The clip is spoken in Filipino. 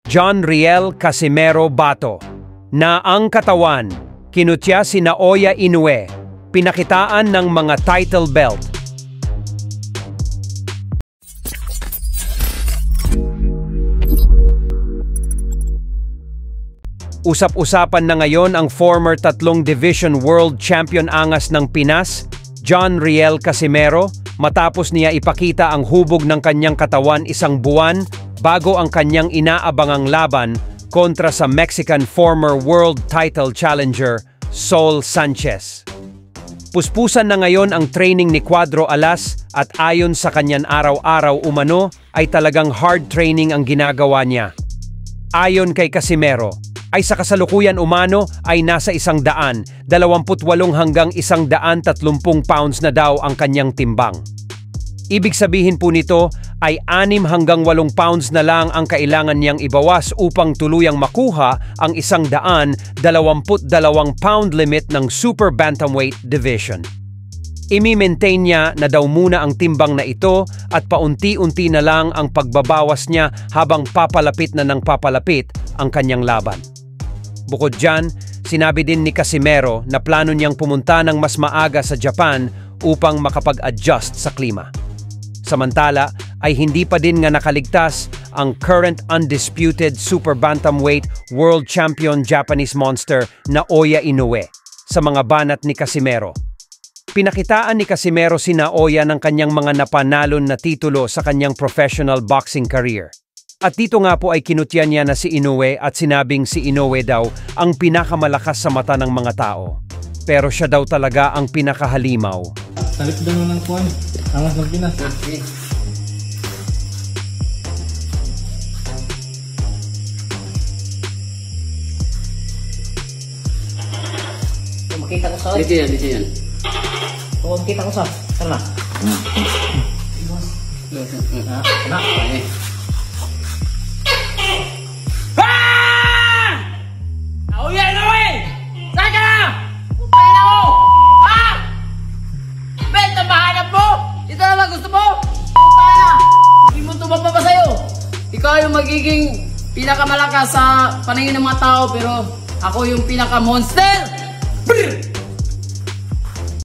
John Riel Casimero Bato, na ang katawan kinutya si Naoya Inoue, pinakitaan ng mga title belt. Usap-usapan na ngayon ang former 3 Division World Champion angas ng Pinas, John Riel Casimero, matapos niya ipakita ang hubog ng kanyang katawan 1 buwan bago ang kanyang inaabangang laban kontra sa Mexican former world title challenger Saul Sanchez. Puspusan na ngayon ang training ni Cuadro Alas at ayon sa kanyan araw-araw umano ay talagang hard training ang ginagawa niya. Ayon kay Casimero, ay sa kasalukuyan umano ay nasa 128 hanggang 130 pounds na daw ang kanyang timbang. Ibig sabihin po nito ay 6 hanggang 8 pounds na lang ang kailangan niyang ibawas upang tuluyang makuha ang 122 pound limit ng Super Bantamweight Division. Imi-maintain niya na daw muna ang timbang na ito at paunti-unti na lang ang pagbabawas niya habang papalapit na ng papalapit ang kanyang laban. Bukod dyan, sinabi din ni Casimero na plano niyang pumunta ng mas maaga sa Japan upang makapag-adjust sa klima. Samantala, ay hindi pa din nga nakaligtas ang current undisputed Super Bantamweight World Champion Japanese Monster Naoya Inoue sa mga banat ni Casimero. Pinakitaan ni Casimero si Naoya ng kanyang mga napanalon na titulo sa kanyang professional boxing career. At dito nga po ay kinutya niya na si Inoue at sinabing si Inoue daw ang pinakamalakas sa mata ng mga tao. Pero siya daw talaga ang pinakahalimaw. Talit daw ng kuwan. Angas ng Pinas. Okay. Makita ko sa... Dito yan. Oo, makita ko sa... Saan na? Nak. Naoya Inoue! Saan ka na? Pupain ako! Ha? Benta mahanap mo? Ito naman gusto mo? Pupain na! Hindi mo tumapa pa sa'yo. Ikaw yung magiging pinakamalakas sa paningin ng mga tao, pero ako yung pinaka-monster!